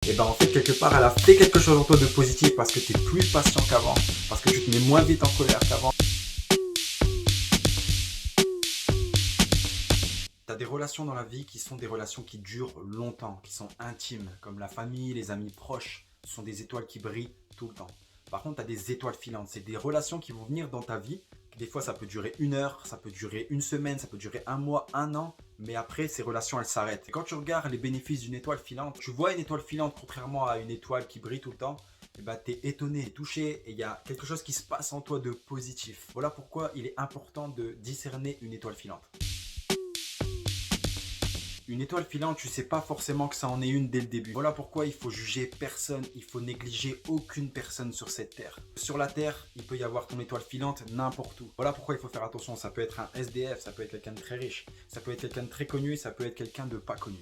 Et ben en fait quelque part elle a fait quelque chose en toi de positif parce que tu es plus patient qu'avant, parce que tu te mets moins vite en colère qu'avant. Tu as des relations dans la vie qui sont des relations qui durent longtemps, qui sont intimes, comme la famille, les amis proches, ce sont des étoiles qui brillent tout le temps. Par contre, tu as des étoiles filantes, c'est des relations qui vont venir dans ta vie. Des fois, ça peut durer 1 heure, ça peut durer une semaine, ça peut durer un mois, un an, mais après, ces relations, elles s'arrêtent. Et quand tu regardes les bénéfices d'une étoile filante, tu vois une étoile filante, contrairement à une étoile qui brille tout le temps, et bah, tu es étonné, touché, et il y a quelque chose qui se passe en toi de positif. Voilà pourquoi il est important de discerner une étoile filante. Une étoile filante, tu sais pas forcément que ça en est une dès le début. Voilà pourquoi il faut juger personne, il faut négliger aucune personne sur cette terre. Sur la terre, il peut y avoir ton étoile filante n'importe où. Voilà pourquoi il faut faire attention, ça peut être un SDF, ça peut être quelqu'un de très riche, ça peut être quelqu'un de très connu, ça peut être quelqu'un de pas connu.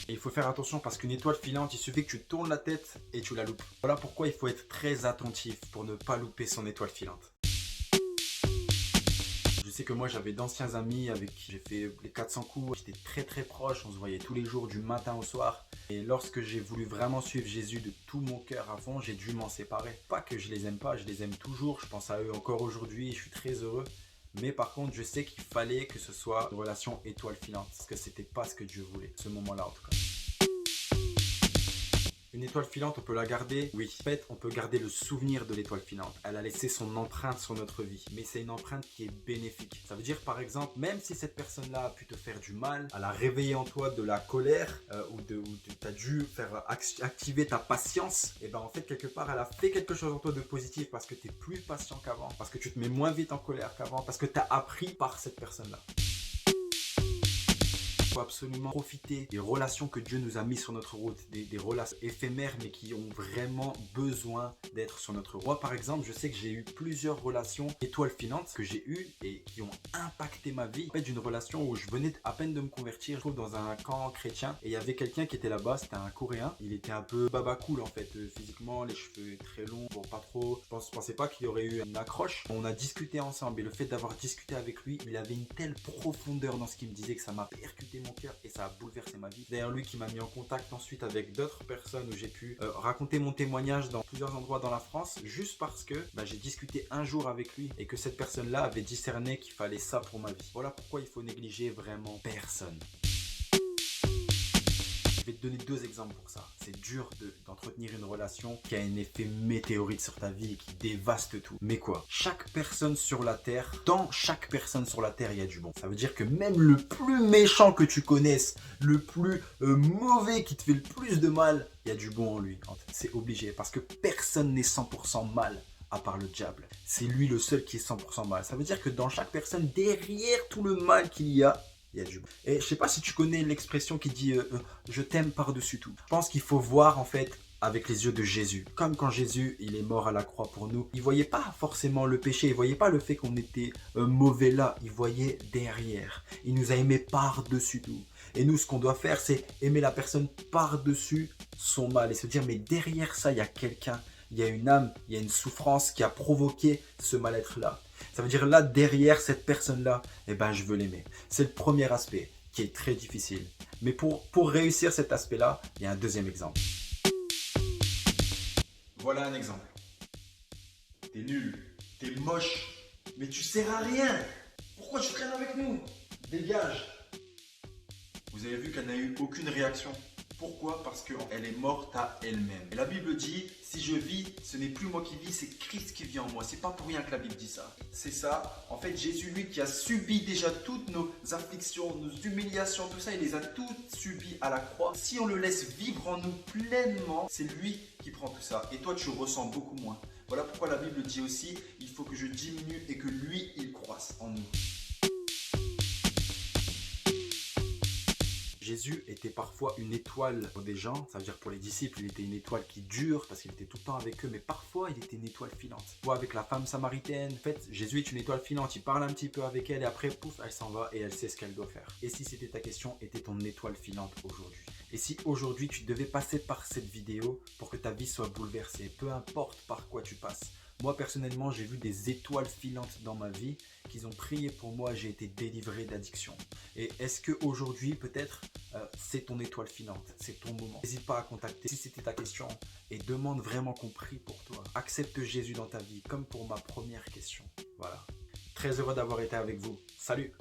Et il faut faire attention parce qu'une étoile filante, il suffit que tu tournes la tête et tu la loupes. Voilà pourquoi il faut être très attentif pour ne pas louper son étoile filante. Je sais que moi j'avais d'anciens amis avec qui j'ai fait les 400 coups, j'étais très proche, on se voyait tous les jours du matin au soir. Et lorsque j'ai voulu vraiment suivre Jésus de tout mon cœur à fond, j'ai dû m'en séparer. Pas que je les aime pas, je les aime toujours, je pense à eux encore aujourd'hui, je suis très heureux. Mais par contre, je sais qu'il fallait que ce soit une relation étoile filante, parce que c'était pas ce que Dieu voulait, ce moment-là en tout cas. Une étoile filante, on peut la garder? Oui. En fait, on peut garder le souvenir de l'étoile filante. Elle a laissé son empreinte sur notre vie. Mais c'est une empreinte qui est bénéfique. Ça veut dire, par exemple, même si cette personne-là a pu te faire du mal, elle a réveillé en toi de la colère, ou tu as dû faire activer ta patience, et ben en fait, quelque part, elle a fait quelque chose en toi de positif parce que tu es plus patient qu'avant, parce que tu te mets moins vite en colère qu'avant, parce que tu as appris par cette personne-là. Il faut absolument profiter des relations que Dieu nous a mis sur notre route, des relations éphémères mais qui ont vraiment besoin d'être sur notre route. Moi par exemple, je sais que j'ai eu plusieurs relations étoiles filantes que j'ai eues et qui ont impacté ma vie. En fait, d'une relation où je venais à peine de me convertir, je trouve dans un camp chrétien, et il y avait quelqu'un qui était là-bas, c'était un Coréen. Il était un peu baba cool en fait, physiquement, les cheveux très longs, bon pas trop. Je pensais pas qu'il y aurait eu une accroche. On a discuté ensemble et le fait d'avoir discuté avec lui, il avait une telle profondeur dans ce qu'il me disait que ça m'a percuté mon cœur et ça a bouleversé ma vie. D'ailleurs, lui qui m'a mis en contact ensuite avec d'autres personnes où j'ai pu raconter mon témoignage dans plusieurs endroits dans la France, juste parce que j'ai discuté un jour avec lui et que cette personne-là avait discerné qu'il fallait ça pour ma vie. Voilà pourquoi il faut négliger vraiment personne. Je vais te donner 2 exemples pour ça. C'est dur d'entretenir une relation qui a un effet météorite sur ta vie et qui dévaste tout. Mais quoi? Chaque personne sur la terre, dans chaque personne sur la terre, il y a du bon. Ça veut dire que même le plus méchant que tu connaisses, le plus mauvais qui te fait le plus de mal, il y a du bon en lui. C'est obligé parce que personne n'est 100% mal à part le diable. C'est lui le seul qui est 100% mal. Ça veut dire que dans chaque personne, derrière tout le mal qu'il y a, il y a du bon. Et je sais pas si tu connais l'expression qui dit je t'aime par-dessus tout. Je pense qu'il faut voir en fait avec les yeux de Jésus. Comme quand Jésus il est mort à la croix pour nous, il voyait pas forcément le péché, il voyait pas le fait qu'on était mauvais là, il voyait derrière. Il nous a aimés par-dessus tout. Et nous, ce qu'on doit faire, c'est aimer la personne par-dessus son mal et se dire mais derrière ça, il y a quelqu'un, il y a une âme, il y a une souffrance qui a provoqué ce mal-être-là. Ça veut dire là, derrière cette personne-là, je veux l'aimer. C'est le premier aspect qui est très difficile. Mais pour réussir cet aspect-là, il y a un deuxième exemple. Voilà un exemple. T'es nul, t'es moche, mais tu sers à rien. Pourquoi tu traînes avec nous? Dégage. Vous avez vu qu'elle n'a eu aucune réaction. Pourquoi? Parce qu'elle est morte à elle-même. Et la Bible dit, si je vis, ce n'est plus moi qui vis, c'est Christ qui vit en moi. C'est pas pour rien que la Bible dit ça. C'est ça. En fait, Jésus, lui, qui a subi déjà toutes nos afflictions, nos humiliations, tout ça, il les a toutes subies à la croix. Si on le laisse vivre en nous pleinement, c'est lui qui prend tout ça. Et toi, tu ressens beaucoup moins. Voilà pourquoi la Bible dit aussi, il faut que je diminue et que lui, il croisse en nous. Jésus était parfois une étoile pour des gens, ça veut dire pour les disciples, il était une étoile qui dure parce qu'il était tout le temps avec eux, mais parfois il était une étoile filante. Tu vois, avec la femme samaritaine, en fait, Jésus est une étoile filante, il parle un petit peu avec elle et après, pouf, elle s'en va et elle sait ce qu'elle doit faire. Et si c'était ta question, était ton étoile filante aujourd'hui? Et si aujourd'hui tu devais passer par cette vidéo pour que ta vie soit bouleversée, peu importe par quoi tu passes, Moi personnellement, j'ai vu des étoiles filantes dans ma vie, qu'ils ont prié pour moi, j'ai été délivré d'addiction. Et est-ce qu'aujourd'hui, peut-être, c'est ton étoile filante, c'est ton moment. N'hésite pas à contacter si c'était ta question et demande vraiment qu'on prie pour toi. Accepte Jésus dans ta vie, comme pour ma première question. Voilà. Très heureux d'avoir été avec vous. Salut!